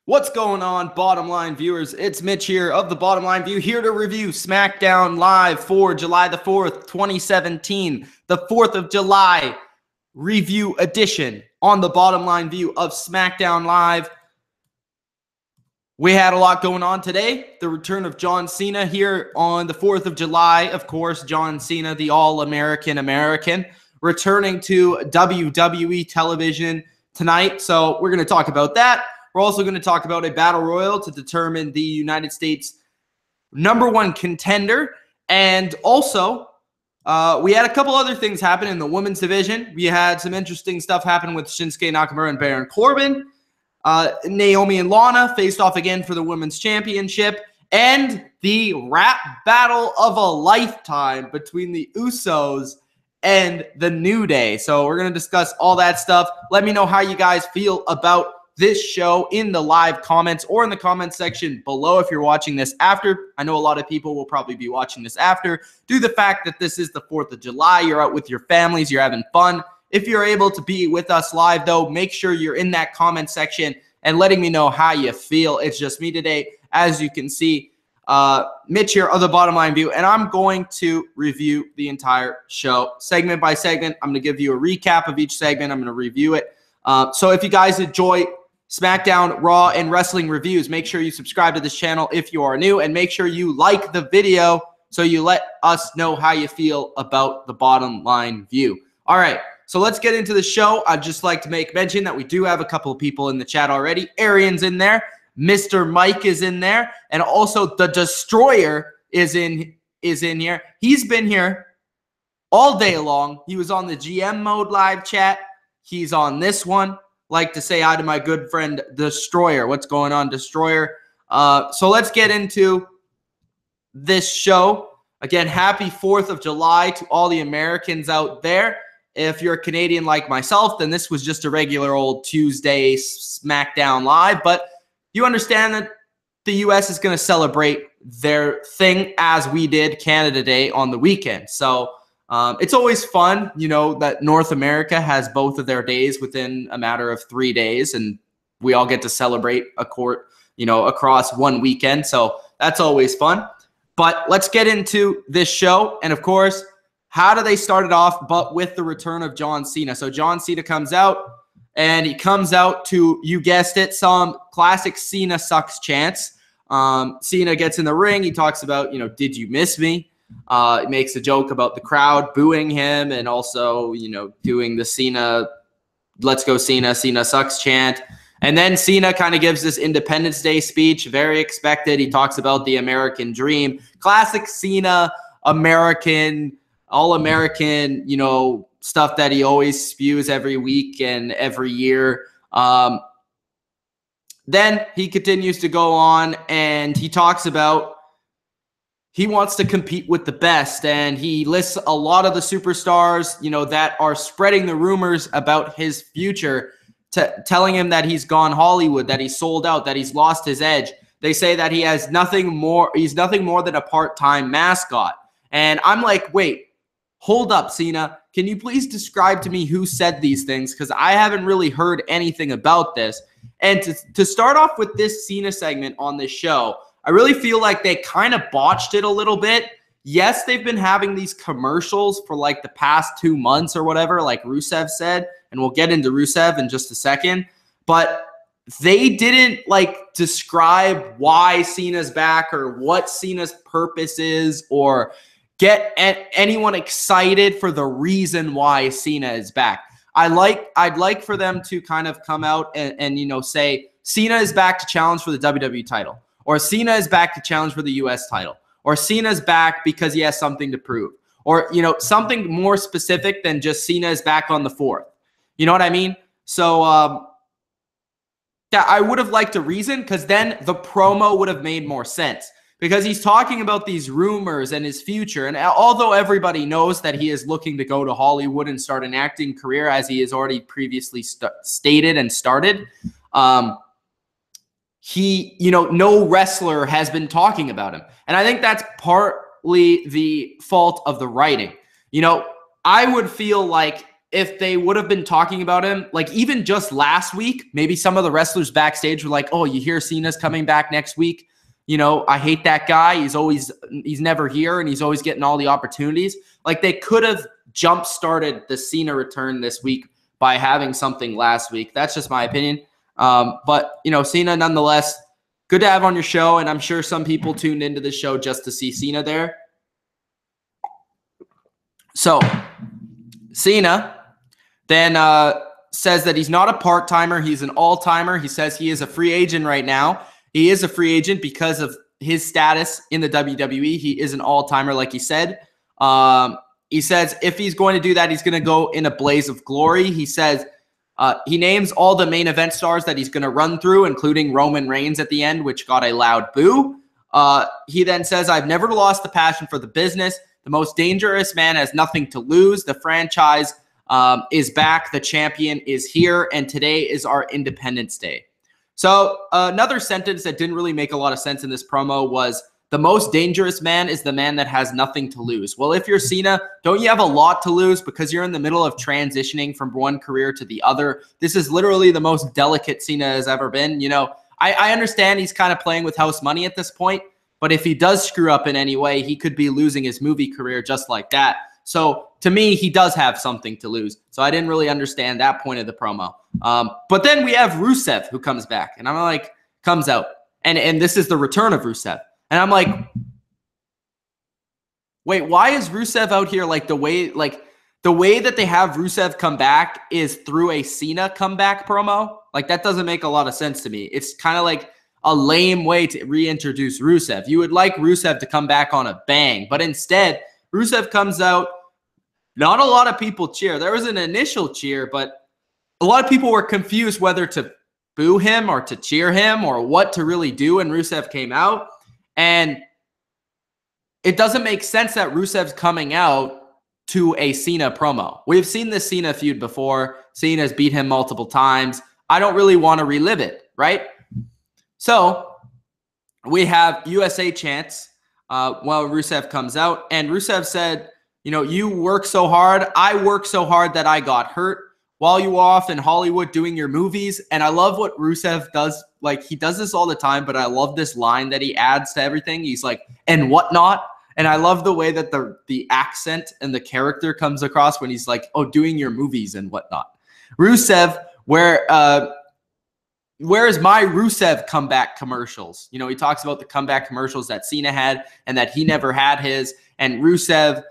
What's going on, Bottom Line viewers? It's Mitch here of the Bottom Line View, here to review SmackDown Live for July the 4th, 2017, the 4th of July review edition on the Bottom Line View of SmackDown Live. We had a lot going on today. The return of John Cena here on the 4th of July. Of course, John Cena, the All-American American, returning to WWE television tonight. So we're going to talk about that. We're also going to talk about a battle royal to determine the United States #1 contender. And also, we had a couple other things happen in the women's division. We had some interesting stuff happen with Shinsuke Nakamura and Baron Corbin. Naomi and Lana faced off again for the women's championship. And the rap battle of a lifetime between the Usos and the New Day. So we're going to discuss all that stuff. Let me know how you guys feel about this show in the live comments or in the comments section below if you're watching this after. I know a lot of people will probably be watching this after, due to the fact that this is the 4th of July. You're out with your families. You're having fun. If you're able to be with us live, though, make sure you're in that comment section and letting me know how you feel. It's just me today, as you can see. Mitch here of the Bottom Line View, and I'm going to review the entire show segment by segment. I'm going to give you a recap of each segment. I'm going to review it. So if you guys enjoy SmackDown, Raw, and wrestling reviews, make sure you subscribe to this channel if you are new, and make sure you like the video so you let us know how you feel about the Bottom Line View. All right, so let's get into the show. I'd just like to make mention that we do have a couple of people in the chat already. Arian's in there. Mr. Mike is in there. And also the Destroyer is in here. He's been here all day long. He was on the GM mode live chat. He's on this one. Like to say hi to my good friend Destroyer. What's going on, Destroyer? So let's get into this show. Again, happy 4th of July to all the Americans out there. If you're a Canadian like myself, then this was just a regular old Tuesday SmackDown Live. But you understand that the U.S. is going to celebrate their thing as we did Canada Day on the weekend. So it's always fun, you know, that North America has both of their days within a matter of 3 days, and we all get to celebrate across one weekend. So that's always fun. But let's get into this show. And of course, how do they start it off but with the return of John Cena? So John Cena comes out, and he comes out to, you guessed it, some classic Cena sucks chants. Cena gets in the ring. He talks about, did you miss me? It makes a joke about the crowd booing him, and also, doing the Cena, let's go Cena, Cena sucks chant. And then Cena kind of gives this Independence Day speech, very expected. He talks about the American dream, classic Cena, American, all-American, stuff that he always spews every week and every year. Then he continues to go on, and he talks about he wants to compete with the best, and he lists a lot of the superstars, that are spreading the rumors about his future, telling him that he's gone Hollywood, that he's sold out, that he's lost his edge. They say that he has nothing more. He's nothing more than a part-time mascot. And I'm like, wait, hold up, Cena. Can you please describe to me who said these things? Because I haven't really heard anything about this. And to start off with this Cena segment on this show, I really feel like they kind of botched it a little bit. Yes, they've been having these commercials for like the past 2 months or whatever, like Rusev said, and we'll get into Rusev in just a second. But they didn't describe why Cena's back or what Cena's purpose is, or get anyone excited for the reason why Cena is back. I'd like for them to kind of come out and say Cena is back to challenge for the WWE title, or Cena is back to challenge for the US title, or Cena's back because he has something to prove, or something more specific than just Cena is back on the 4th. You know what I mean? So yeah, I would have liked a reason, because then the promo would have made more sense. Because he's talking about these rumors and his future. And although everybody knows that he is looking to go to Hollywood and start an acting career, as he has already previously stated and started, no wrestler has been talking about him. And I think that's partly the fault of the writing. I would feel like if they would have been talking about him, like even just last week, maybe some of the wrestlers backstage were like, oh, you hear Cena's coming back next week. You know, I hate that guy. He's never here and he's always getting all the opportunities. Like they could have jump-started the Cena return this week by having something last week. That's just my opinion. But, you know, Cena nonetheless, good to have on your show. And I'm sure some people tuned into the show just to see Cena there. So Cena then says that he's not a part-timer. He's an all-timer. He says he is a free agent right now. He is a free agent because of his status in the WWE. He is an all-timer, like he said. He says if he's going to do that, he's going to go in a blaze of glory. He says he names all the main event stars that he's going to run through, including Roman Reigns at the end, which got a loud boo. He then says, I've never lost the passion for the business. The most dangerous man has nothing to lose. The franchise is back. The champion is here. And today is our Independence Day. So another sentence that didn't really make a lot of sense in this promo was the most dangerous man is the man that has nothing to lose. Well, if you're Cena, don't you have a lot to lose because you're in the middle of transitioning from one career to the other? This is literally the most delicate Cena has ever been. You know, I understand he's kind of playing with house money at this point, but if he does screw up in any way, he could be losing his movie career just like that. So to me, he does have something to lose. So I didn't really understand that point of the promo. But then we have Rusev who comes back and I'm like, comes out. And this is the return of Rusev. And I'm like, wait, why is Rusev out here like the way that they have Rusev come back is through a Cena comeback promo? Like that doesn't make a lot of sense to me. It's kind of like a lame way to reintroduce Rusev. You would like Rusev to come back on a bang, but instead Rusev comes out. Not a lot of people cheer. There was an initial cheer, but a lot of people were confused whether to boo him or to cheer him or what to really do when Rusev came out. And it doesn't make sense that Rusev's coming out to a Cena promo. We've seen this Cena feud before. Cena's beat him multiple times. I don't really want to relive it, right? So we have USA chants while Rusev comes out. And Rusev said, you know, you work so hard. I work so hard that I got hurt while you were off in Hollywood doing your movies. And I love what Rusev does. Like, he does this all the time, but I love this line that he adds to everything. He's like, and whatnot. And I love the way that the accent and the character comes across when he's like, oh, doing your movies and whatnot. Rusev, where is my Rusev comeback commercials? You know, he talks about the comeback commercials that Cena had and that he never had his. And Rusev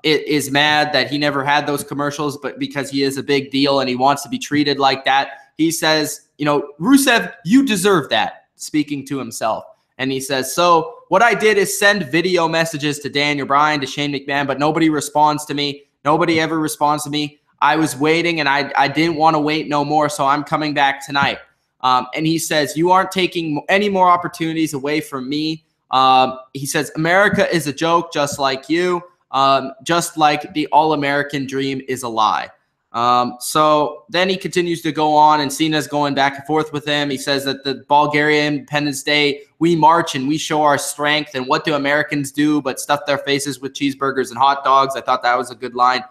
is mad that he never had those commercials, but because he is a big deal and he wants to be treated like that, he says, you know, Rusev, you deserve that, speaking to himself. And he says, so what I did is send video messages to Daniel Bryan, to Shane McMahon, but nobody responds to me. Nobody ever responds to me. I was waiting and I didn't want to wait no more, so I'm coming back tonight. And he says, you aren't taking any more opportunities away from me. He says, America is a joke just like you. Just like the all-American dream is a lie. So then he continues to go on, and Cena's going back and forth with him. He says that the Bulgaria Independence Day, we march and we show our strength. And what do Americans do but stuff their faces with cheeseburgers and hot dogs? I thought that was a good line.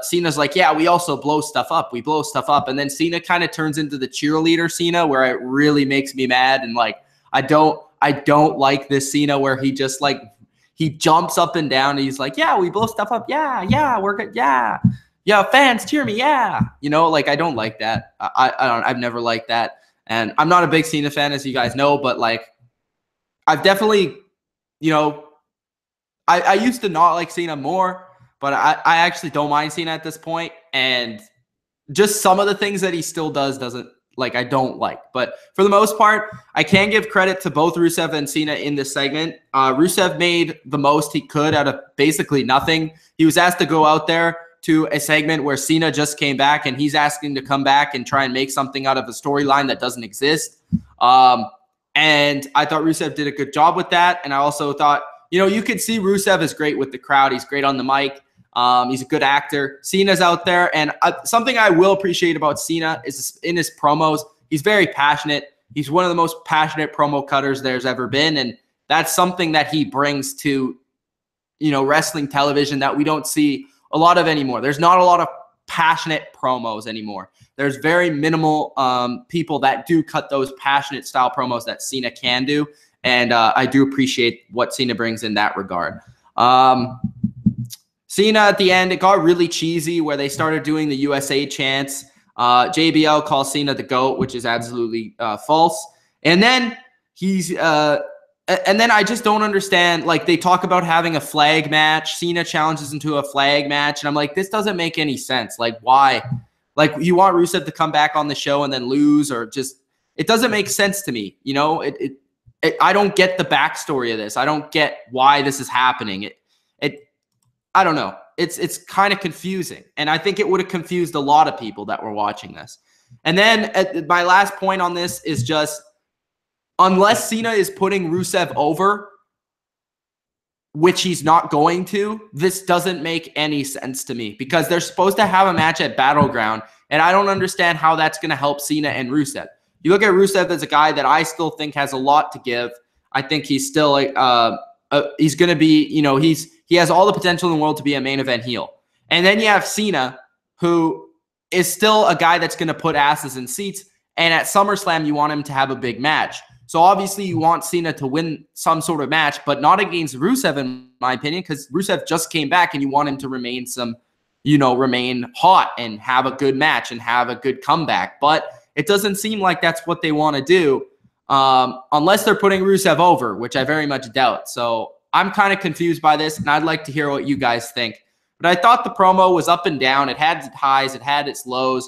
Cena's like, yeah, we also blow stuff up. We blow stuff up. And then Cena kind of turns into the cheerleader Cena, where it really makes me mad. And like, I don't like this Cena where he just like, he jumps up and down and he's like, yeah, we blow stuff up. Yeah, we're good. Yeah, fans cheer me. Yeah. You know, like, I don't like that. I've never liked that. And I'm not a big Cena fan, as you guys know, but like, I've definitely, you know, I used to not like Cena more, but I actually don't mind Cena at this point. And just some of the things that he still doesn't, like, I don't like. But for the most part, I can give credit to both Rusev and Cena in this segment. Rusev made the most he could out of basically nothing. He was asked to go out there to a segment where Cena just came back, and he's asking to come back and try and make something out of a storyline that doesn't exist. And I thought Rusev did a good job with that. And I also thought, you know, you could see Rusev is great with the crowd. He's great on the mic. He's a good actor. Cena's out there. And something I will appreciate about Cena is in his promos, he's very passionate. He's one of the most passionate promo cutters there's ever been. And that's something that he brings to, you know, wrestling television that we don't see a lot of anymore. There's not a lot of passionate promos anymore. There's very minimal people that do cut those passionate style promos that Cena can do. And I do appreciate what Cena brings in that regard. Cena at the end, it got really cheesy where they started doing the USA chants. JBL calls Cena the GOAT, which is absolutely false. And then I just don't understand. Like, they talk about having a flag match. Cena challenges into a flag match. And I'm like, this doesn't make any sense. Like, why? Like, you want Rusev to come back on the show and then lose, or just, it doesn't make sense to me. You know, I don't get the backstory of this. I don't get why this is happening. I don't know. It's kind of confusing. And I think it would have confused a lot of people that were watching this. And then my last point on this is just, unless Cena is putting Rusev over, which he's not going to, this doesn't make any sense to me, because they're supposed to have a match at Battleground, and I don't understand how that's going to help Cena and Rusev. You look at Rusev as a guy that I still think has a lot to give. I think he's still he's going to be, you know, he has all the potential in the world to be a main event heel. And then you have Cena, who is still a guy that's going to put asses in seats. And at SummerSlam, you want him to have a big match. So obviously you want Cena to win some sort of match, but not against Rusev, in my opinion, because Rusev just came back and you want him to remain remain hot and have a good match and have a good comeback. But it doesn't seem like that's what they want to do, unless they're putting Rusev over, which I very much doubt. So I'm kind of confused by this, and I'd like to hear what you guys think. But I thought the promo was up and down. It had its highs. It had its lows.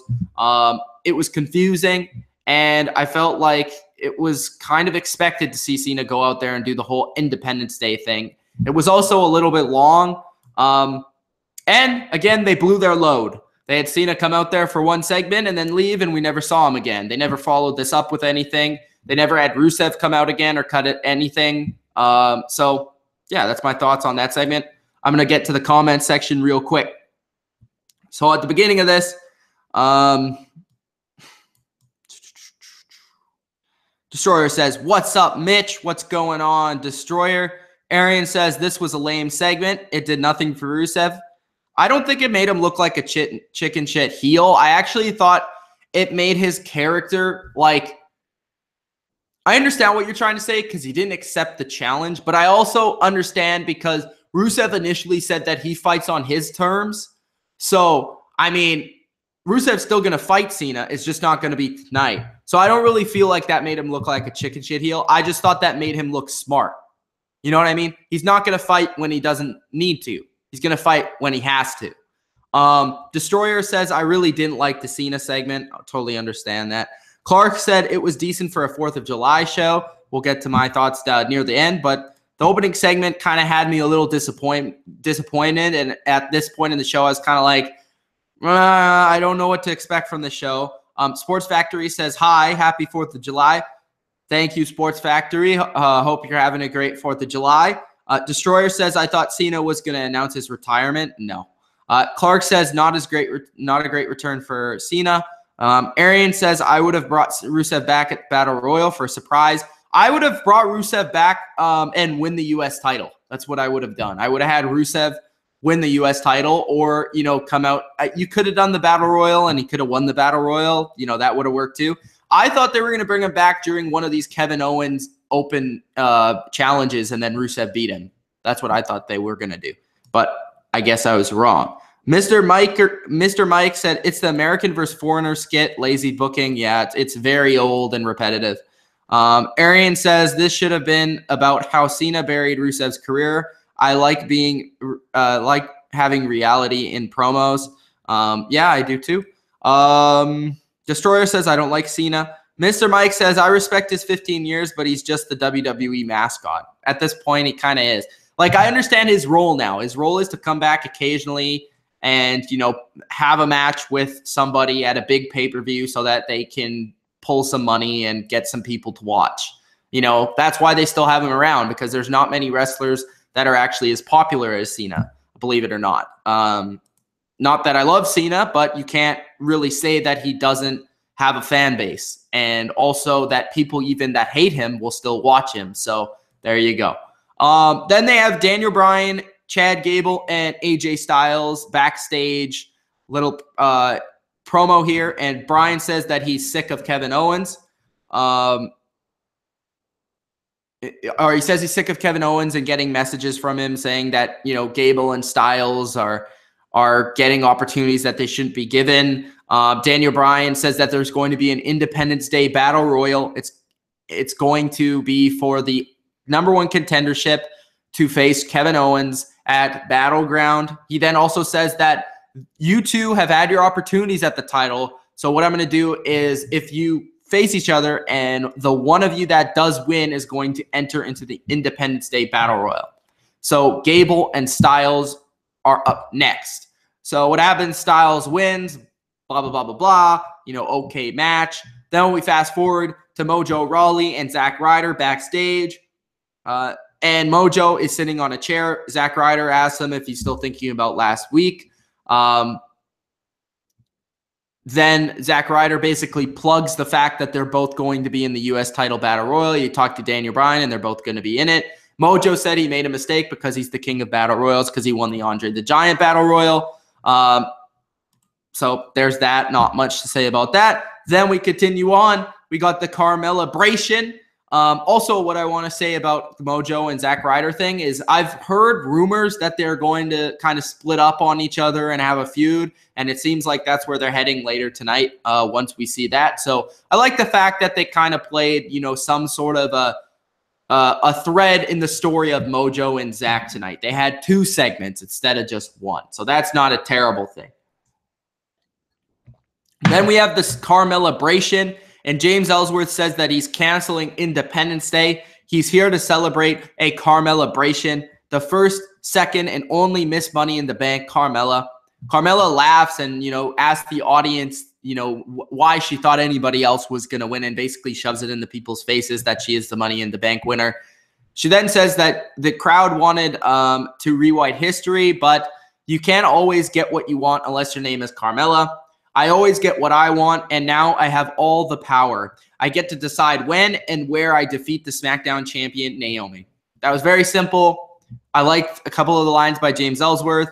It was confusing, and I felt like it was kind of expected to see Cena go out there and do the whole Independence Day thing. It was also a little bit long. And, again, they blew their load. They had Cena come out there for one segment and then leave, and we never saw him again. They never followed this up with anything. They never had Rusev come out again or cut it anything. So, yeah, that's my thoughts on that segment. I'm going to get to the comment section real quick. So at the beginning of this, Destroyer says, "What's up, Mitch? What's going on, Destroyer?" Arian says, "This was a lame segment. It did nothing for Rusev." I don't think it made him look like a chicken shit heel. I actually thought it made his character, like, I understand what you're trying to say because he didn't accept the challenge, but I also understand because Rusev initially said that he fights on his terms. So, I mean, Rusev's still going to fight Cena. It's just not going to be tonight. So I don't really feel like that made him look like a chicken shit heel. I just thought that made him look smart. You know what I mean? He's not going to fight when he doesn't need to. He's going to fight when he has to. Destroyer says, "I really didn't like the Cena segment." I totally understand that. Clark said it was decent for a 4th of July show. We'll get to my thoughts near the end, but the opening segment kind of had me a little disappointed. And at this point in the show, I was kind of like, I don't know what to expect from the show. Sports Factory says, "Hi, happy 4th of July." Thank you, Sports Factory. Hope you're having a great 4th of July. Destroyer says, "I thought Cena was going to announce his retirement." No. Clark says, not a great return for Cena. Arian says, "I would have brought Rusev back at Battle Royal for a surprise." I would have brought Rusev back and win the U.S. title. That's what I would have done. I would have had Rusev win the U.S. title, or, you know, come out. You could have done the Battle Royal and he could have won the Battle Royal. You know, that would have worked too. I thought they were going to bring him back during one of these Kevin Owens open challenges, and then Rusev beat him. That's what I thought they were going to do. But I guess I was wrong. Mr. Mike said, "It's the American versus Foreigner skit. Lazy booking." Yeah, it's very old and repetitive. Arian says, "This should have been about how Cena buried Rusev's career. I like having reality in promos." Yeah, I do too. Destroyer says, "I don't like Cena." Mr. Mike says, "I respect his 15 years, but he's just the WWE mascot." At this point, he kind of is. Like, I understand his role now. His role is to come back occasionally and, you know, have a match with somebody at a big pay-per-view so that they can pull some money and get some people to watch. You know, that's why they still have him around, because there's not many wrestlers that are actually as popular as Cena, believe it or not. Not that I love Cena, but you can't really say that he doesn't have a fan base. And also that people even that hate him will still watch him. So there you go. Then they have Daniel Bryan, Chad Gable, and AJ Styles backstage. little promo here, and Brian says that he's sick of Kevin Owens. Or he says he's sick of Kevin Owens and getting messages from him saying that, you know, Gable and Styles are getting opportunities that they shouldn't be given. Daniel Bryan says that there's going to be an Independence Day Battle Royal. It's going to be for the #1 contendership to face Kevin Owens at Battleground. He then also says that you two have had your opportunities at the title. So what I'm going to do is, if you face each other, and the one of you that does win is going to enter into the Independence Day Battle Royal. So Gable and Styles are up next. So what happens? Styles wins, blah, blah, blah, blah, blah. You know, okay match. Then we fast forward to Mojo Rawley and Zack Ryder backstage. And Mojo is sitting on a chair. Zack Ryder asks him if he's still thinking about last week. Then Zack Ryder basically plugs the fact that they're both going to be in the U.S. title battle royal. He talked to Daniel Bryan, and they're both going to be in it. Mojo said he made a mistake because he's the king of battle royals because he won the Andre the Giant battle royal. So there's that. Not much to say about that. Then we continue on. We got the Carmella-bration. Also, what I want to say about the Mojo and Zack Ryder thing is I've heard rumors that they're going to kind of split up on each other and have a feud, and it seems like that's where they're heading later tonight once we see that. So I like the fact that they kind of played, you know, some sort of a thread in the story of Mojo and Zack tonight. They had 2 segments instead of just 1, so that's not a terrible thing. Then we have this Carmella-bration. And James Ellsworth says that he's canceling Independence Day. He's here to celebrate a Carmella-bration, the first, second, and only Miss Money in the Bank Carmella. Carmella laughs and, you know, asks the audience, you know, why she thought anybody else was going to win, and basically shoves it into people's faces that she is the Money in the Bank winner. She then says that the crowd wanted to rewrite history, but you can't always get what you want unless your name is Carmella. I always get what I want, and now I have all the power. I get to decide when and where I defeat the SmackDown champion, Naomi. That was very simple. I liked a couple of the lines by James Ellsworth.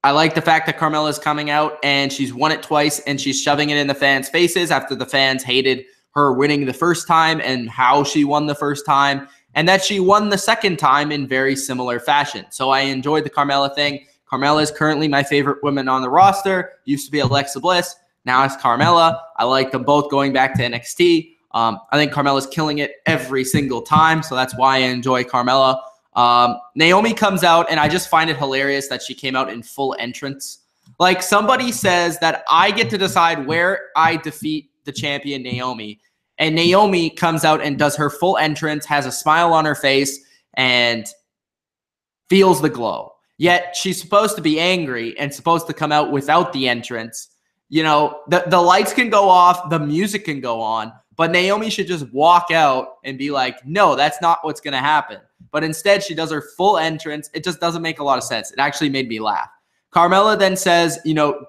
I like the fact that Carmella is coming out, and she's won it twice, and she's shoving it in the fans' faces after the fans hated her winning the first time and how she won the first time, and that she won the second time in very similar fashion. So I enjoyed the Carmella thing. Carmella is currently my favorite woman on the roster. Used to be Alexa Bliss. Now it's Carmella. I like them both going back to NXT. I think Carmella's killing it every single time, so that's why I enjoy Carmella. Naomi comes out, and I just find it hilarious that she came out in full entrance. Like, somebody says that I get to decide where I defeat the champion, Naomi. And Naomi comes out and does her full entrance, has a smile on her face, and feels the glow. Yet she's supposed to be angry and supposed to come out without the entrance. You know, the lights can go off, the music can go on, but Naomi should just walk out and be like, no, that's not what's going to happen. But instead, she does her full entrance. It just doesn't make a lot of sense. It actually made me laugh. Carmella then says, you know,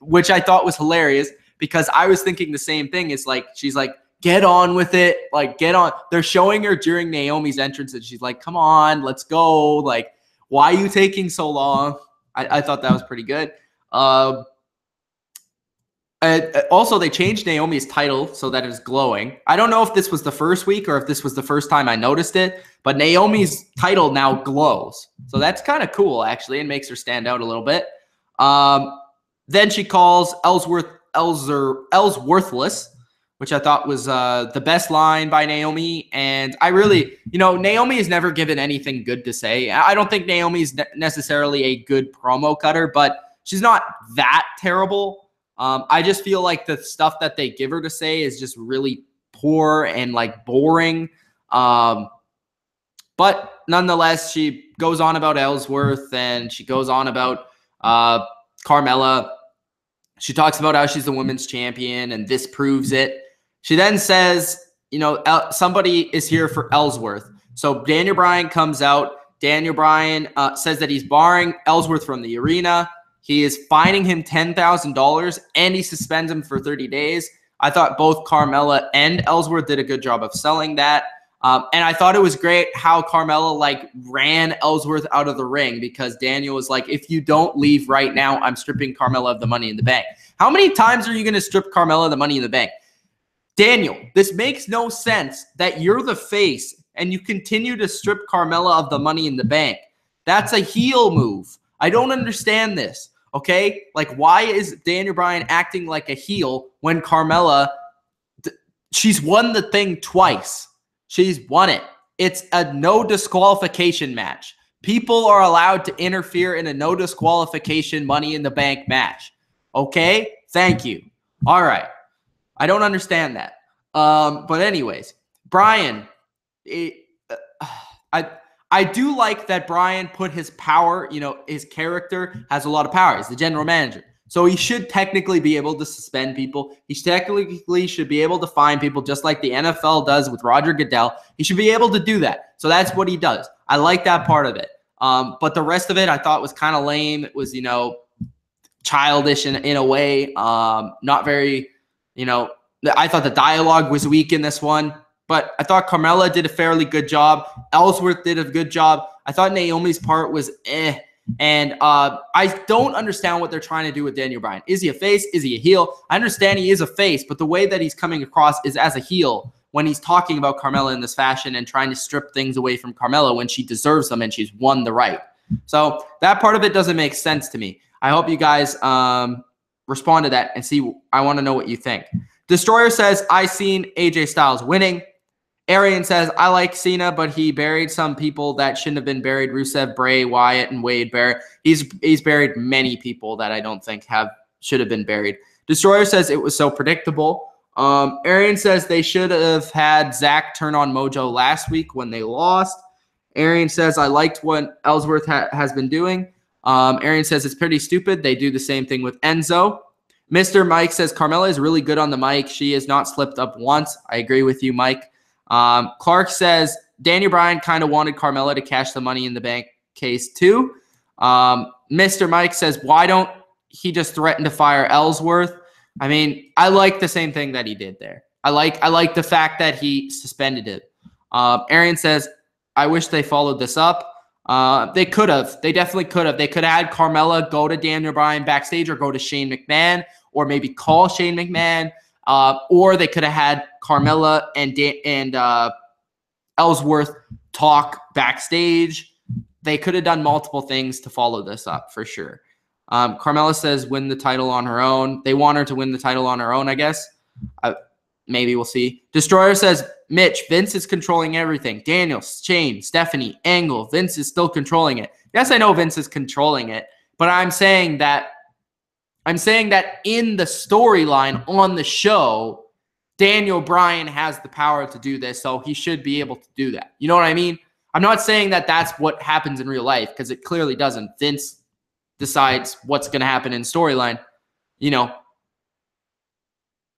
which I thought was hilarious because I was thinking the same thing. It's like, she's like, get on with it. Like, get on. They're showing her during Naomi's entrance, and she's like, come on, let's go. Like, why are you taking so long? I thought that was pretty good. Also, they changed Naomi's title so that it's glowing. I don't know if this was the first week or if this was the first time I noticed it, but Naomi's title now glows. So that's kind of cool, actually, and makes her stand out a little bit. Then she calls Ellsworthless, which I thought was the best line by Naomi. And I really, you know, Naomi has never given anything good to say. I don't think Naomi's necessarily a good promo cutter, but she's not that terrible. I just feel like the stuff that they give her to say is just really poor and like boring. But nonetheless, she goes on about Ellsworth, and she goes on about Carmella. She talks about how she's the women's champion, and this proves it. She then says, you know, somebody is here for Ellsworth. So Daniel Bryan comes out. Daniel Bryan says that he's barring Ellsworth from the arena. He is fining him $10,000, and he suspends him for 30 days. I thought both Carmella and Ellsworth did a good job of selling that. And I thought it was great how Carmella like ran Ellsworth out of the ring because Daniel was like, if you don't leave right now, I'm stripping Carmella of the Money in the Bank. How many times are you going to strip Carmella of the Money in the Bank? Daniel, this makes no sense that you're the face and you continue to strip Carmella of the Money in the Bank. That's a heel move. I don't understand this, okay? Like, why is Daniel Bryan acting like a heel when Carmella, she's won the thing twice. She's won it. It's a no disqualification match. People are allowed to interfere in a no disqualification Money in the Bank match. Okay? Thank you. All right. I don't understand that. But anyways, Bryan, I do like that Bryan put his power, you know, his character has a lot of power. He's the general manager. So he should technically be able to suspend people. He technically should be able to fine people just like the NFL does with Roger Goodell. He should be able to do that. So that's what he does. I like that part of it. But the rest of it I thought was kind of lame. It was, you know, childish in a way. Not very, you know, I thought the dialogue was weak in this one. But I thought Carmella did a fairly good job. Ellsworth did a good job. I thought Naomi's part was eh. And I don't understand what they're trying to do with Daniel Bryan. Is he a face? Is he a heel? I understand he is a face, but the way that he's coming across is as a heel when he's talking about Carmella in this fashion and trying to strip things away from Carmella when she deserves them and she's won the right. So that part of it doesn't make sense to me. I hope you guys respond to that and see. I want to know what you think. Destroyer says, I seen AJ Styles winning. Arian says, I like Cena, but he buried some people that shouldn't have been buried. Rusev, Bray, Wyatt, and Wade Barrett. He's buried many people that I don't think should have been buried. Destroyer says it was so predictable. Arian says they should have had Zach turn on Mojo last week when they lost. Arian says, I liked what Ellsworth has been doing. Arian says it's pretty stupid. They do the same thing with Enzo. Mr. Mike says Carmella is really good on the mic. She has not slipped up once. I agree with you, Mike. Clark says Daniel Bryan kind of wanted Carmella to cash the Money in the Bank case too. Mr. Mike says, why don't he just threaten to fire Ellsworth? I mean, I like the same thing that he did there. I like the fact that he suspended it. Arian says, I wish they followed this up. They could have. They definitely could have. They could have had Carmella go to Daniel Bryan backstage or go to Shane McMahon or maybe call Shane McMahon. Or they could have had Carmella and Ellsworth talk backstage. They could have done multiple things to follow this up for sure. Carmella says win the title on her own. They want her to win the title on her own, I guess. Maybe we'll see. Destroyer says, Mitch, Vince is controlling everything. Daniel, Shane, Stephanie, Angle, Vince is still controlling it. Yes, I know Vince is controlling it, but I'm saying that in the storyline on the show, Daniel Bryan has the power to do this, so he should be able to do that. You know what I mean? I'm not saying that that's what happens in real life because it clearly doesn't. Vince decides what's going to happen in storyline. You know,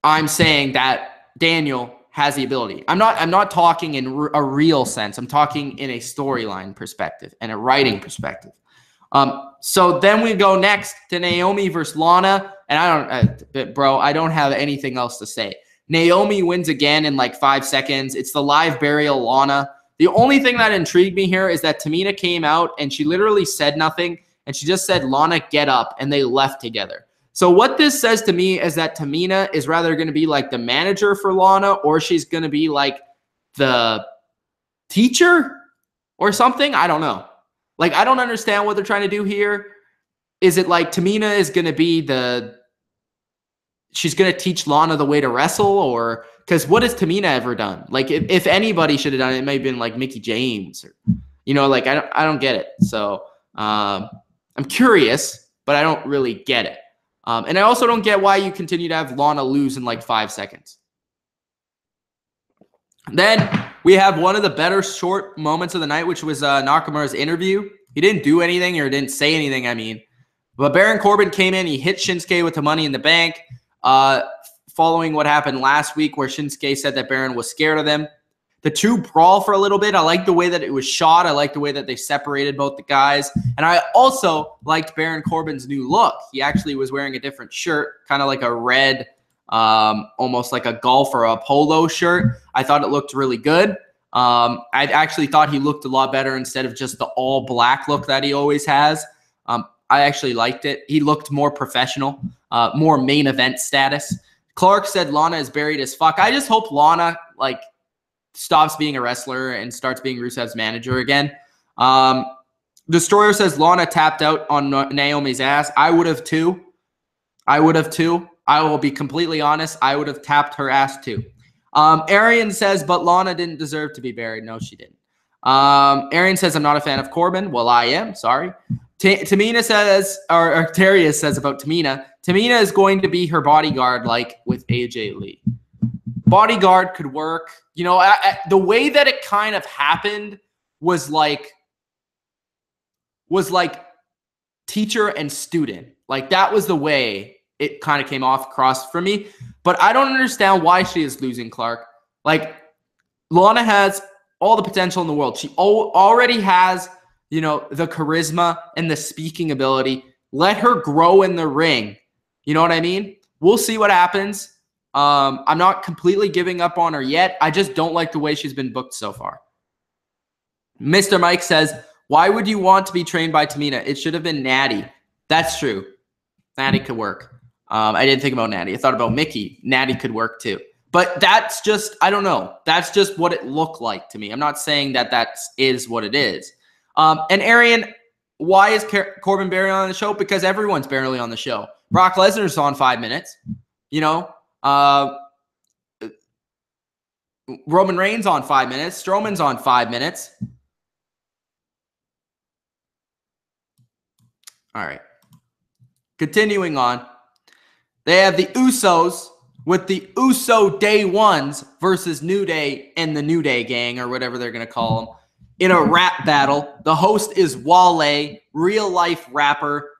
I'm saying that Daniel has the ability. I'm not talking in a real sense. I'm talking in a storyline perspective and a writing perspective. So then we go next to Naomi versus Lana, and I don't have anything else to say. Naomi wins again in like 5 seconds. It's the live burial Lana. The only thing that intrigued me here is that Tamina came out and she literally said nothing, and she just said, Lana, get up, and they left together. So what this says to me is that Tamina is rather going to be like the manager for Lana, or she's going to be like the teacher or something. I don't know. Like, I don't understand what they're trying to do here. Is it like Tamina is going to be she's going to teach Lana the way to wrestle? Or, because what has Tamina ever done? Like, if anybody should have done it, it may have been like Mickie James or, you know, like, I don't get it. So I'm curious, but I don't really get it. And I also don't get why you continue to have Lana lose in like 5 seconds. Then we have one of the better short moments of the night, which was Nakamura's interview. He didn't do anything or didn't say anything, I mean. But Baron Corbin came in. He hit Shinsuke with the Money in the Bank following what happened last week where Shinsuke said that Baron was scared of them. The two brawl for a little bit. I like the way that it was shot. I like the way that they separated both the guys. And I also liked Baron Corbin's new look. He actually was wearing a different shirt, kind of like a red, almost like a golf or a polo shirt. I thought it looked really good. I actually thought he looked a lot better instead of just the all black look that he always has. I actually liked it. He looked more professional, more main event status. Clark said Lana is buried as fuck. I just hope Lana like stops being a wrestler and starts being Rusev's manager again. Destroyer says Lana tapped out on Naomi's ass. I would have too. I will be completely honest. I would have tapped her ass too. Arian says, but Lana didn't deserve to be buried. No, she didn't. Arian says, I'm not a fan of Corbin. Well, I am. Sorry. Tamina says, or Terrius says about Tamina. Tamina is going to be her bodyguard like with AJ Lee. Bodyguard could work. You know, the way that it kind of happened was like teacher and student. Like that was the way it kind of came off across for me. But I don't understand why she is losing Clark. Like Lana has all the potential in the world. She already has, you know, the charisma and the speaking ability. Let her grow in the ring. You know what I mean? We'll see what happens. I'm not completely giving up on her yet. I just don't like the way she's been booked so far. Mr. Mike says, why would you want to be trained by Tamina? It should have been Natty. That's true. Natty could work. I didn't think about Natty. I thought about Mickey. Natty could work too. But that's just, I don't know. That's just what it looked like to me. I'm not saying that that is what it is. And Arian, why is Corbin barely on the show? Because everyone's barely on the show. Brock Lesnar's on 5 minutes. You know, Roman Reigns on 5 minutes. Strowman's on 5 minutes. All right. Continuing on. They have the Usos with the Uso Day Ones versus New Day and the New Day gang, or whatever they're going to call them, in a rap battle. The host is Wale, real-life rapper,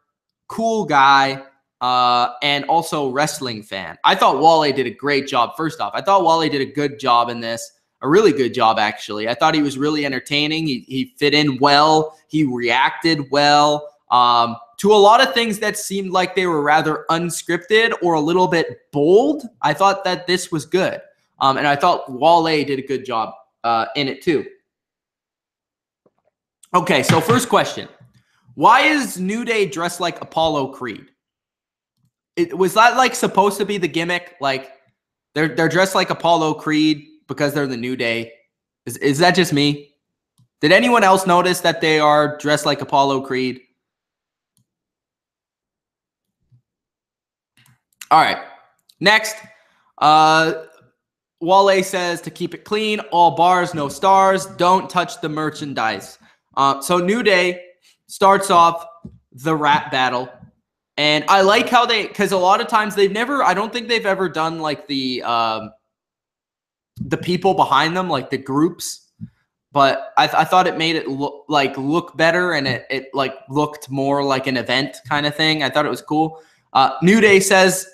cool guy, and also wrestling fan. I thought Wale did a great job. First off, I thought Wale did a good job in this. A really good job, actually. I thought he was really entertaining. He fit in well. He reacted well. To a lot of things that seemed like they were rather unscripted or a little bit bold. I thought that this was good. And I thought Wale did a good job in it too. Okay, so first question. Why is New Day dressed like Apollo Creed? Was that like supposed to be the gimmick? Like they're dressed like Apollo Creed because they're the New Day. Is that just me? Did anyone else notice that they are dressed like Apollo Creed? All right. Next, Wale says to keep it clean, all bars, no stars, don't touch the merchandise. So New Day starts off the rap battle. And I like how because a lot of times I don't think they've ever done like the people behind them, like the groups. But I thought it made it look better, and it like looked more like an event kind of thing. I thought it was cool. New Day says,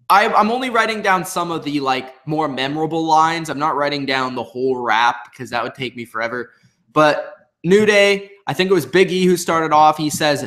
I'm only writing down some of the like more memorable lines. I'm not writing down the whole rap because that would take me forever. But New Day, I think it was Big E who started off. He says,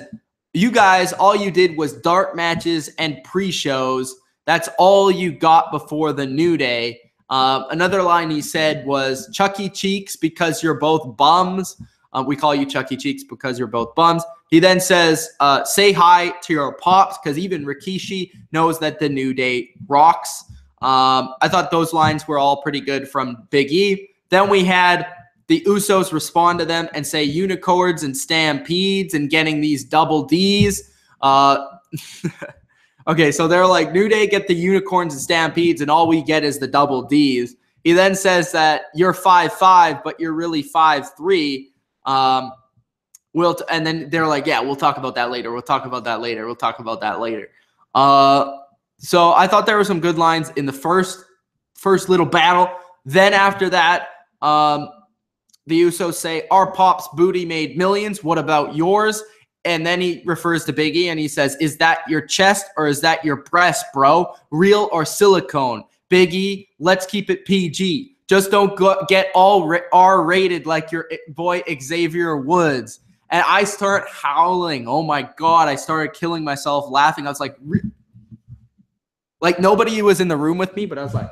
you guys, all you did was dart matches and pre-shows. That's all you got before the New Day. Another line he said was Chucky Cheeks because you're both bums. We call you Chucky Cheeks because you're both bums. He then says, say hi to your pops, because even Rikishi knows that the New Day rocks. I thought those lines were all pretty good from Big E. Then we had the Usos respond to them and say unicorns and stampedes and getting these double Ds. Okay, so they're like, New Day get the unicorns and stampedes, and all we get is the double Ds. He then says that you're 5'5", but you're really 5'3". And then they're like, yeah, we'll talk about that later. We'll talk about that later. We'll talk about that later. So I thought there were some good lines in the first little battle. Then after that, the Usos say, our pop's booty made millions. What about yours? And then he refers to Big E and he says, is that your chest or is that your breast, bro? Real or silicone? Big E, let's keep it PG. Just don't get all R-rated like your boy Xavier Woods. And I start howling. Oh, my God. I started killing myself laughing. I was like nobody was in the room with me, but I was like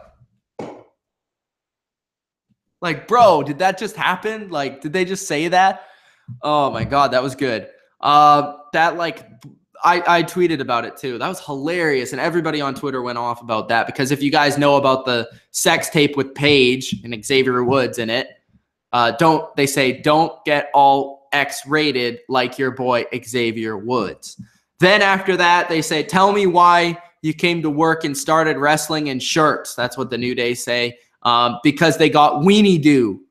Like, bro, did that just happen? Like, did they just say that? Oh my God, that was good. That like, I tweeted about it too. That was hilarious. And everybody on Twitter went off about that because if you guys know about the sex tape with Paige and Xavier Woods in it, don't get all X-rated like your boy Xavier Woods. Then after that, they say, tell me why you came to work and started wrestling in shirts. That's what the New Day say. Because they got weenie doo.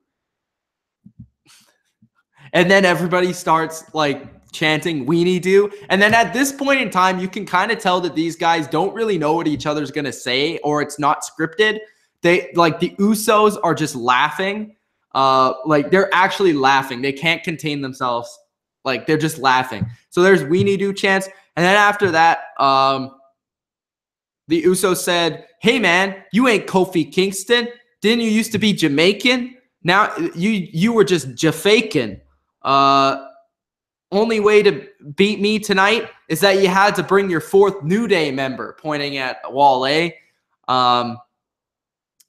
And then everybody starts like chanting weenie doo. And then at this point in time, you can kind of tell that these guys don't really know what each other's going to say or it's not scripted. They like the Usos are just laughing. Like they're actually laughing. They can't contain themselves. Like they're just laughing. So there's weenie doo chants. And then after that, the Usos said, hey man, you ain't Kofi Kingston. Didn't you used to be Jamaican? Now you were just Jafakin. Only way to beat me tonight is that you had to bring your fourth New Day member, pointing at Wale. And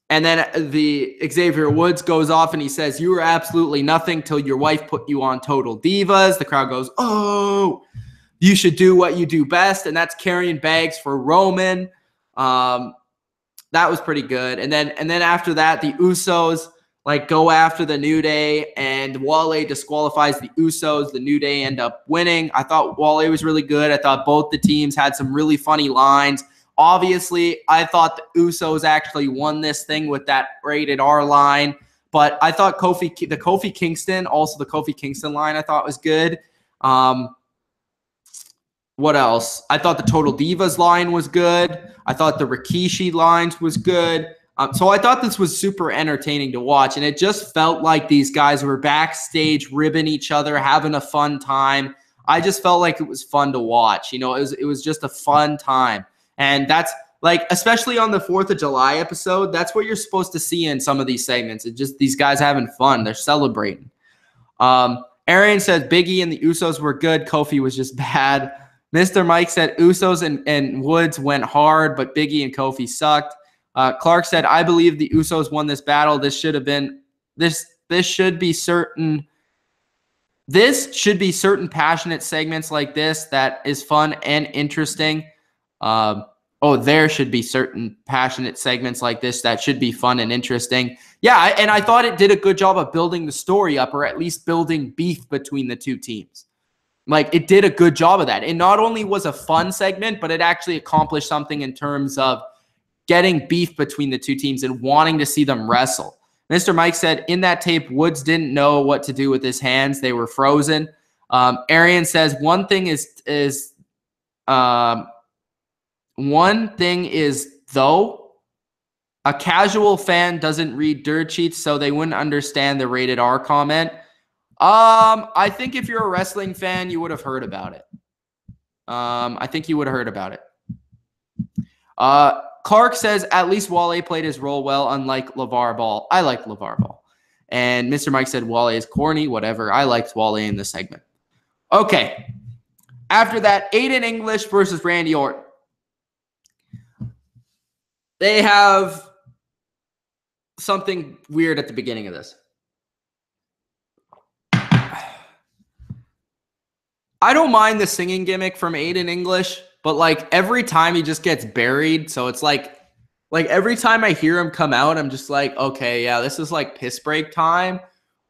then the Xavier Woods goes off and he says, you were absolutely nothing till your wife put you on Total Divas. The crowd goes, oh, you should do what you do best. And that's carrying bags for Roman. That was pretty good. And then after that, the Usos like go after the New Day and Wale disqualifies the Usos. The New Day end up winning. I thought Wale was really good. I thought both the teams had some really funny lines. Obviously, I thought the Usos actually won this thing with that rated R line, but I thought the Kofi Kingston line I thought was good. What else? I thought the Total Divas line was good. I thought the Rikishi lines was good. So I thought this was super entertaining to watch, and it just felt like these guys were backstage ribbing each other, having a fun time. I just felt like it was fun to watch. You know, it was just a fun time. And that's like, especially on the 4th of July episode, that's what you're supposed to see in some of these segments. It's just these guys having fun. They're celebrating. Arian said Biggie and the Usos were good. Kofi was just bad. Mr. Mike said Usos and Woods went hard, but Biggie and Kofi sucked. Clark said, I believe the Usos won this battle. This should be certain passionate segments like this that is fun and interesting. There should be certain passionate segments like this that should be fun and interesting. Yeah, and I thought it did a good job of building the story up, or at least building beef between the two teams. Like, it did a good job of that. It not only was a fun segment, but it actually accomplished something in terms of getting beef between the two teams and wanting to see them wrestle. Mr. Mike said, in that tape, Woods didn't know what to do with his hands. They were frozen. Arian says, one thing is though, a casual fan doesn't read dirt sheets, so they wouldn't understand the rated R comment. I think if you're a wrestling fan, you would have heard about it. I think you would have heard about it. Clark says, at least Wale played his role well, unlike LeVar Ball. I like LeVar Ball. And Mr. Mike said Wale is corny, whatever. I liked Wale in this segment. Okay. After that, Aiden English versus Randy Orton. They have something weird at the beginning of this. I don't mind the singing gimmick from Aiden English, but like every time he just gets buried. So it's like every time I hear him come out, I'm just like, okay, yeah, this is like piss break time.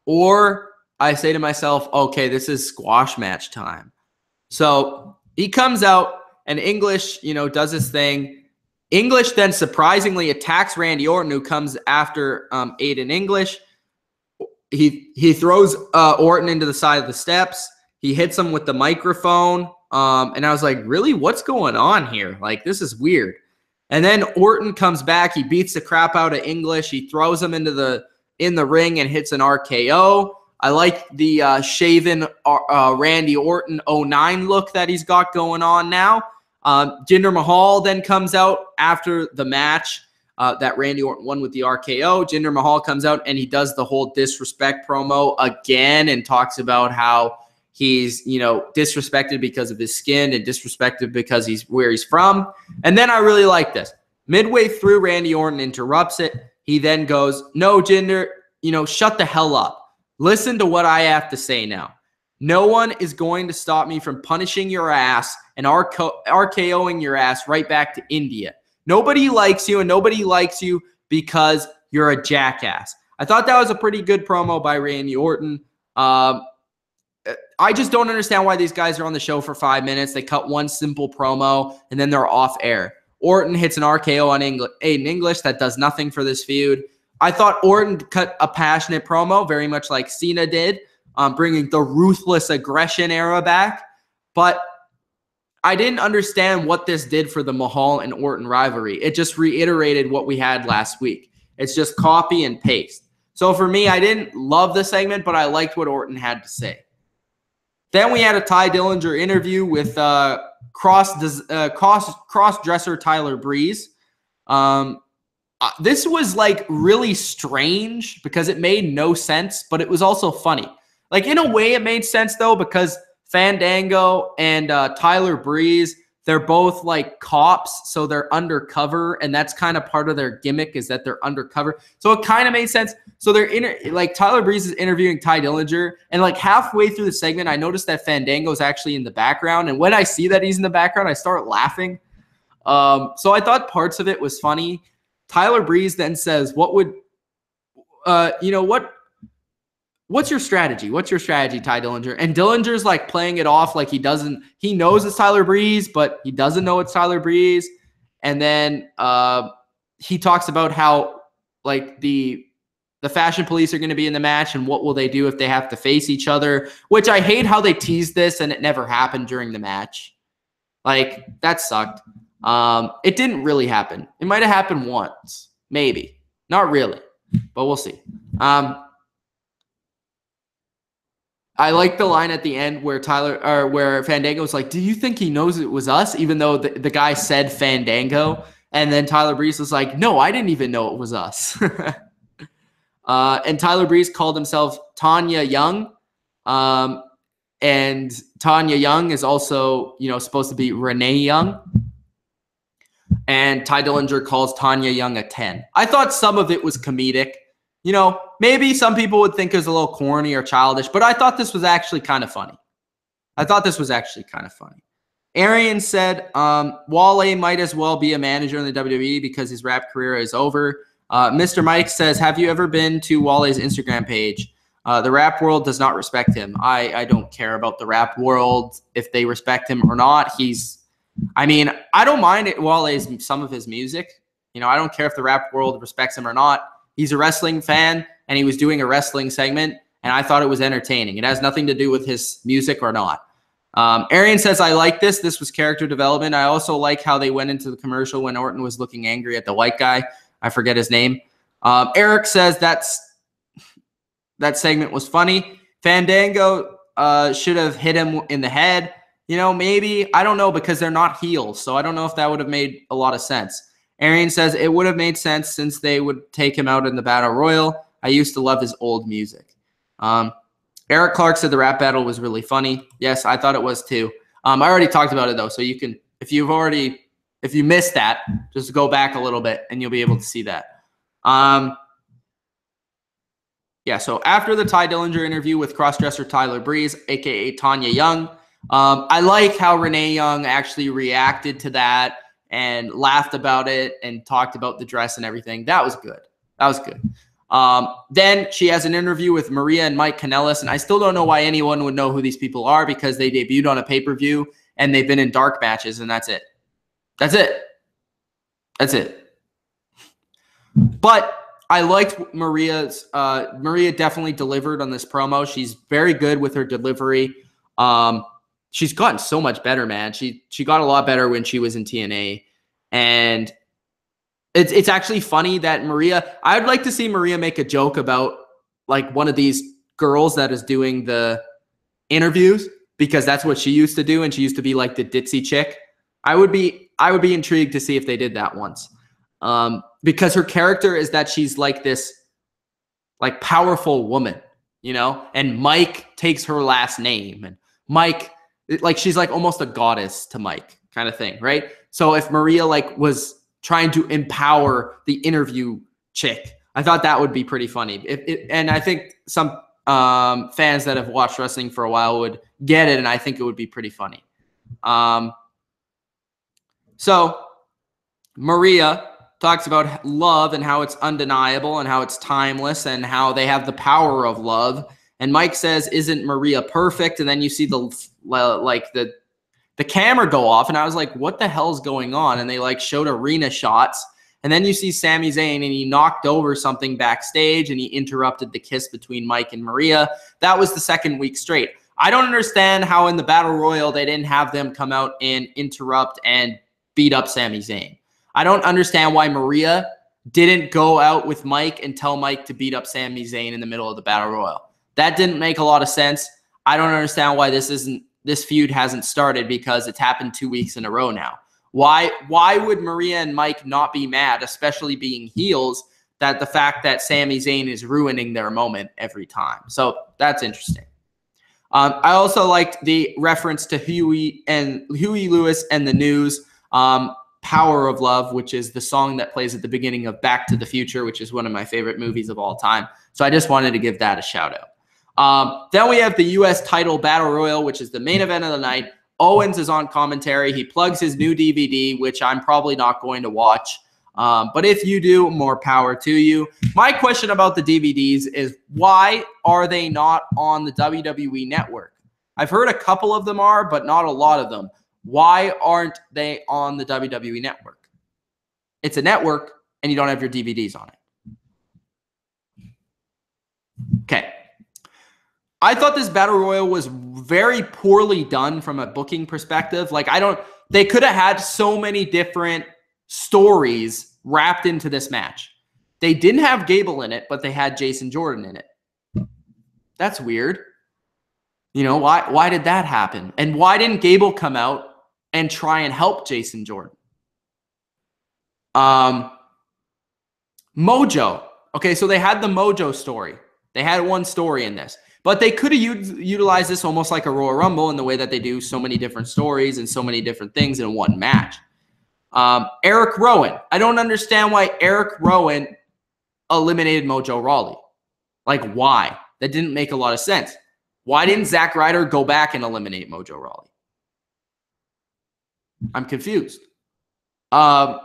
Or I say to myself, okay, this is squash match time. So he comes out and English, does his thing. English then surprisingly attacks Randy Orton, who comes after Aiden English. He throws Orton into the side of the steps. He hits him with the microphone. And I was like, really? What's going on here? Like, this is weird. And then Orton comes back. He beats the crap out of English. He throws him in the ring and hits an RKO. I like the shaven Randy Orton 09 look that he's got going on now. Jinder Mahal then comes out after the match that Randy Orton won with the RKO. Jinder Mahal comes out and he does the whole disrespect promo again and talks about how he's, disrespected because of his skin and disrespected because he's where he's from. And then I really like this. Midway through, Randy Orton interrupts it. He then goes, no, Jinder, shut the hell up. Listen to what I have to say now. No one is going to stop me from punishing your ass and RKOing your ass right back to India. Nobody likes you, and nobody likes you because you're a jackass. I thought that was a pretty good promo by Randy Orton. I just don't understand why these guys are on the show for 5 minutes. They cut one simple promo, and then they're off air. Orton hits an RKO on Aiden English. That does nothing for this feud. I thought Orton cut a passionate promo, very much like Cena did, bringing the ruthless aggression era back. But I didn't understand what this did for the Mahal and Orton rivalry. It just reiterated what we had last week. It's just copy and paste. So for me, I didn't love the segment, but I liked what Orton had to say. Then we had a Ty Dillinger interview with cross-dresser Tyler Breeze. This was like really strange because it made no sense, but it was also funny. Like in a way it made sense though, because Fandango and Tyler Breeze, they're both like cops, so they're undercover, and that's kind of part of their gimmick is that they're undercover. So it kind of made sense. So like Tyler Breeze is interviewing Ty Dillinger, and like halfway through the segment, I noticed that Fandango is actually in the background, and when I see that he's in the background, I start laughing. So I thought parts of it was funny. Tyler Breeze then says, what's your strategy? What's your strategy, Ty Dillinger? And Dillinger's like playing it off like he knows it's Tyler Breeze, but he doesn't know it's Tyler Breeze. And then he talks about how like the fashion police are going to be in the match and what will they do if they have to face each other, which I hate how they teased this and it never happened during the match. Like that sucked. It didn't really happen. It might have happened once, maybe. Not really, but we'll see. I like the line at the end where where Fandango was like, "Do you think he knows it was us?" Even though the guy said Fandango, and then Tyler Breeze was like, "No, I didn't even know it was us." And Tyler Breeze called himself Tanya Young, and Tanya Young is also supposed to be Renee Young. And Ty Dillinger calls Tanya Young a 10. I thought some of it was comedic. Maybe some people would think it was a little corny or childish, but I thought this was actually kind of funny. Arian said Wale might as well be a manager in the WWE because his rap career is over. Mr. Mike says, have you ever been to Wale's Instagram page? The rap world does not respect him. I don't care about the rap world, if they respect him or not. I don't mind some of his music. I don't care if the rap world respects him or not. He's a wrestling fan, and he was doing a wrestling segment, and I thought it was entertaining. It has nothing to do with his music or not. Arian says, I like this. This was character development. I also like how they went into the commercial when Orton was looking angry at the white guy. I forget his name. Eric says that segment was funny. Fandango should have hit him in the head. Maybe. I don't know, because they're not heels, so I don't know if that would have made a lot of sense. Arian says it would have made sense since they would take him out in the Battle Royal. I used to love his old music. Eric Clark said the rap battle was really funny. Yes, I thought it was too. I already talked about it though, so you can, if you missed that, just go back a little bit and you'll be able to see that. So after the Ty Dillinger interview with crossdresser Tyler Breeze, aka Tanya Young, I like how Renee Young actually reacted to that and laughed about it and talked about the dress and everything. That was good. Then she has an interview with Maria and Mike Kanellis, and I still don't know why anyone would know who these people are, because they debuted on a pay-per-view and they've been in dark matches, and that's it. But I liked Maria's. Maria definitely delivered on this promo. She's very good with her delivery. She's gotten so much better, man. She got a lot better when she was in TNA. And it's actually funny that Maria, I'd like to see Maria make a joke about like one of these girls that is doing the interviews, because that's what she used to do. And she used to be like the ditzy chick. I would be intrigued to see if they did that once. Because her character is that she's like this like powerful woman, and Mike takes her last name, and Mike, like she's like almost a goddess to Mike kind of thing, right? So if Maria like was trying to empower the interview chick, I thought that would be pretty funny. And I think some fans that have watched wrestling for a while would get it, and I think it would be pretty funny. So Maria talks about love and how it's undeniable and how it's timeless and how they have the power of love. And Mike says, "Isn't Maria perfect?" And then you see the camera go off, and I was like, what the hell's going on? And they like showed arena shots. And then you see Sami Zayn, and he knocked over something backstage, and he interrupted the kiss between Mike and Maria. That was the second week straight. I don't understand how in the Battle Royal they didn't have them come out and interrupt and beat up Sami Zayn. I don't understand why Maria didn't go out with Mike and tell Mike to beat up Sami Zayn in the middle of the Battle Royal. That didn't make a lot of sense. I don't understand why this feud hasn't started, because it's happened 2 weeks in a row now. Why would Maria and Mike not be mad, especially being heels, that the fact that Sami Zayn is ruining their moment every time? So that's interesting. I also liked the reference to Huey Lewis and the News, Power of Love, which is the song that plays at the beginning of Back to the Future, which is one of my favorite movies of all time. So I just wanted to give that a shout out. Then we have the U.S. title battle royal, which is the main event of the night. Owens is on commentary. He plugs his new DVD, which I'm probably not going to watch. But if you do, more power to you. My question about the DVDs is, why are they not on the WWE network? I've heard a couple of them are, but not a lot of them. Why aren't they on the WWE network? It's a network, and you don't have your DVDs on it. Okay. I thought this Battle Royal was very poorly done from a booking perspective. Like, they could have had so many different stories wrapped into this match. They didn't have Gable in it, but they had Jason Jordan in it. That's weird. You know, why did that happen? And why didn't Gable come out and try and help Jason Jordan? Mojo. Okay, so they had the Mojo story. They had one story in this. But they could have utilized this almost like a Royal Rumble in the way that they do so many different stories and so many different things in one match. Eric Rowan. I don't understand why Eric Rowan eliminated Mojo Rawley. Like, why? That didn't make a lot of sense. Why didn't Zack Ryder go back and eliminate Mojo Rawley? I'm confused. Why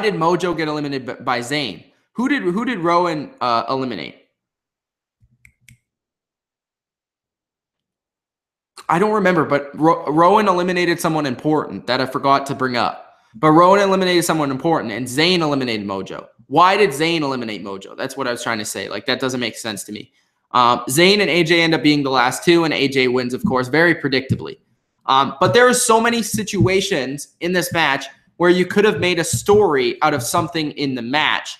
did Mojo get eliminated by Zayn? Who did Rowan eliminate? I don't remember, but Rowan eliminated someone important that I forgot to bring up. But Rowan eliminated someone important, and Zayn eliminated Mojo. Why did Zayn eliminate Mojo? That's what I was trying to say. Like, that doesn't make sense to me. Zayn and AJ end up being the last two, and AJ wins, of course, very predictably. But there are so many situations in this match where you could have made a story out of something in the match,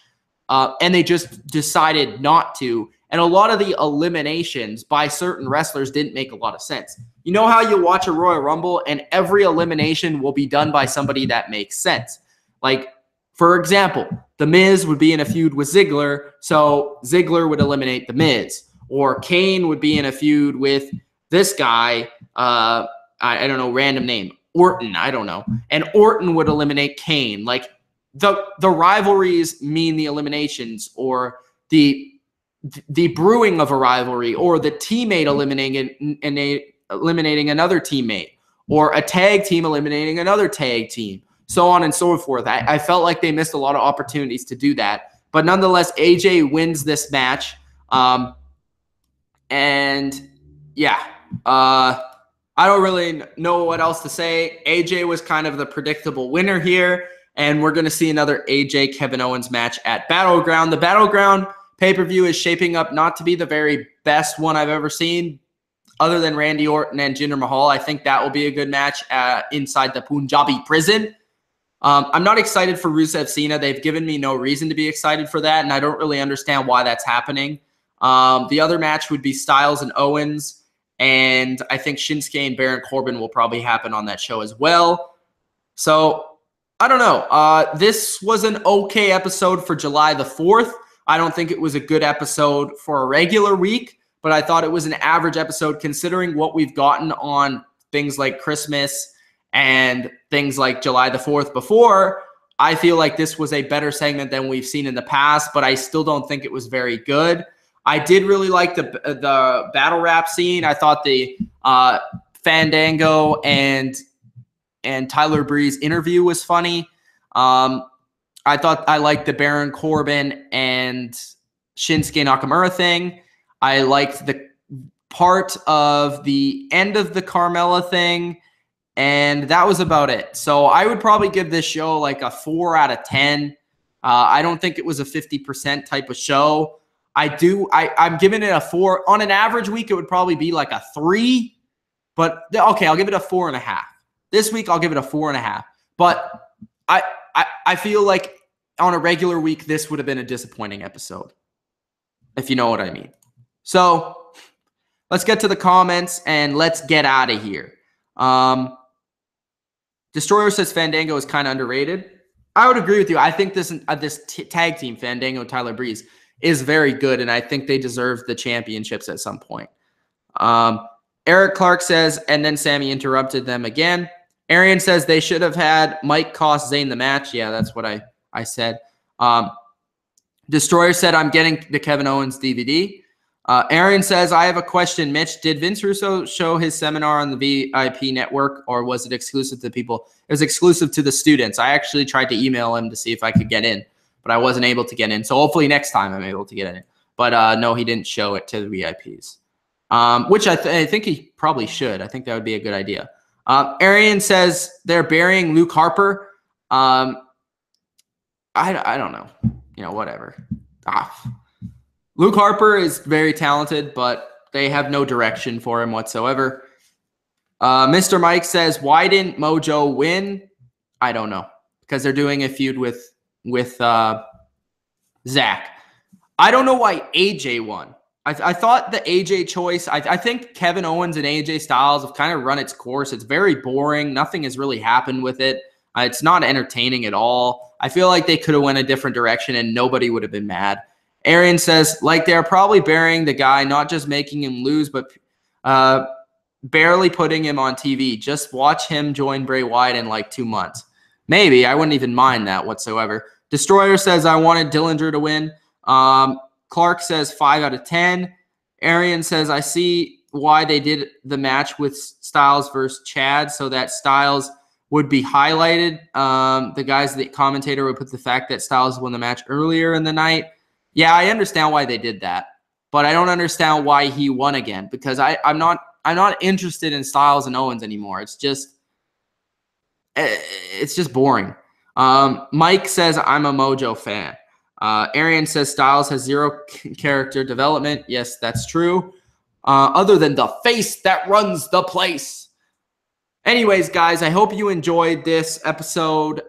and they just decided not to. And a lot of the eliminations by certain wrestlers didn't make a lot of sense. You know how you watch a Royal Rumble and every elimination will be done by somebody that makes sense? Like, for example, The Miz would be in a feud with Ziggler, so Ziggler would eliminate The Miz. Or Kane would be in a feud with this guy, I don't know, random name, Orton, I don't know. And Orton would eliminate Kane. Like, the rivalries mean the eliminations, or the brewing of a rivalry, or the teammate eliminating another teammate, or a tag team eliminating another tag team, so on and so forth. I felt like they missed a lot of opportunities to do that. But nonetheless, AJ wins this match. And yeah, I don't really know what else to say. AJ was kind of the predictable winner here, and we're going to see another AJ Kevin Owens match at Battleground. The Battleground pay-per-view is shaping up not to be the very best one I've ever seen, other than Randy Orton and Jinder Mahal. I think that will be a good match inside the Punjabi prison. I'm not excited for Rusev Cena. They've given me no reason to be excited for that, and I don't really understand why that's happening. The other match would be Styles and Owens, and I think Shinsuke and Baron Corbin will probably happen on that show as well. So, I don't know. This was an okay episode for July the 4th. I don't think it was a good episode for a regular week, but I thought it was an average episode considering what we've gotten on things like Christmas and things like July the 4th before. I feel like this was a better segment than we've seen in the past, but I still don't think it was very good. I did really like the battle rap scene. I thought the Fandango and Tyler Breeze interview was funny. I thought I liked the Baron Corbin and Shinsuke Nakamura thing. I liked the part of the end of the Carmella thing, and that was about it. So I would probably give this show like a 4 out of 10. I don't think it was a 50% type of show. I'm giving it a 4. On an average week, it would probably be like a 3. But okay, I'll give it a 4.5. This week, I'll give it a 4.5. But I feel like on a regular week, this would have been a disappointing episode, if you know what I mean. So let's get to the comments and let's get out of here. Destroyer says Fandango is kind of underrated. I would agree with you. I think this tag team, Fandango and Tyler Breeze, is very good, and I think they deserve the championships at some point. Eric Clark says, and then Sammy interrupted them again. Arian says they should have had Mike cost Zayn the match. Yeah, that's what I said. Destroyer said, I'm getting the Kevin Owens DVD. Arian says, I have a question, Mitch. Did Vince Russo show his seminar on the VIP network, or was it exclusive to people? It was exclusive to the students. I actually tried to email him to see if I could get in, but I wasn't able to get in. So hopefully next time I'm able to get in. But no, he didn't show it to the VIPs, which I think he probably should. I think that would be a good idea. Arian says they're burying Luke Harper. I don't know. You know, whatever. Luke Harper is very talented, but they have no direction for him whatsoever. Mr. Mike says, why didn't Mojo win? I don't know. Because they're doing a feud with Zach. I don't know why AJ won. I thought the AJ choice, I think Kevin Owens and AJ Styles have kind of run its course. It's very boring. Nothing has really happened with it. It's not entertaining at all. I feel like they could have went a different direction and nobody would have been mad. Arian says, like, they're probably burying the guy, not just making him lose, but barely putting him on TV. Just watch him join Bray Wyatt in like 2 months. Maybe. I wouldn't even mind that whatsoever. Destroyer says, I wanted Dillinger to win. Clark says 5 out of 10. Arian says, I see why they did the match with Styles versus Chad so that Styles would be highlighted. The commentator would put the fact that Styles won the match earlier in the night. Yeah, I understand why they did that, but I don't understand why he won again, because I'm not interested in Styles and Owens anymore. It's just boring. Mike says I'm a Mojo fan. Arian says Styles has 0 character development. Yes, that's true. Other than the face that runs the place. Anyways, guys, I hope you enjoyed this episode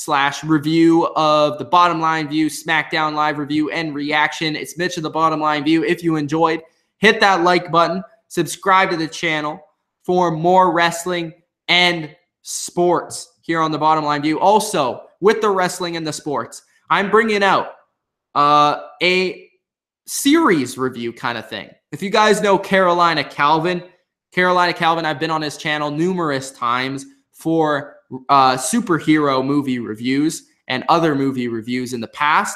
/ review of the Bottom Line View Smackdown live review and reaction. It's Mitch of the Bottom Line View. If you enjoyed, hit that like button. Subscribe to the channel for more wrestling and sports here on the Bottom Line View. Also, with the wrestling and the sports, I'm bringing out a series review kind of thing. If you guys know Carolina Calvin, I've been on his channel numerous times for superhero movie reviews and other movie reviews in the past.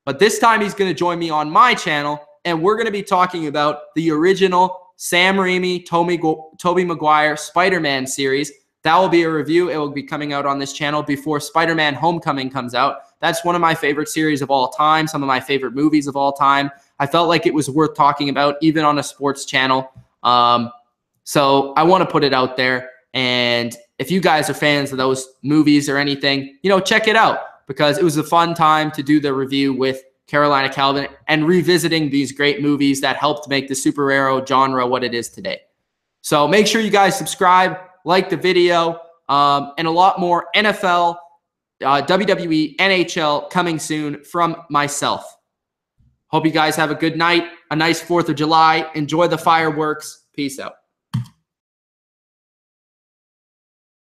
But this time he's going to join me on my channel, and we're going to be talking about the original Sam Raimi, Tobey Maguire Spider-Man series. That will be a review. It will be coming out on this channel before Spider-Man Homecoming comes out. That's one of my favorite series of all time, some of my favorite movies of all time. I felt like it was worth talking about, even on a sports channel. So I want to put it out there. And if you guys are fans of those movies or anything, check it out, because it was a fun time to do the review with Carolina Calvin and revisiting these great movies that helped make the superhero genre what it is today. So make sure you guys subscribe, like the video, and a lot more NFL, WWE, NHL coming soon from myself. Hope you guys have a good night, a nice 4th of July. Enjoy the fireworks. Peace out.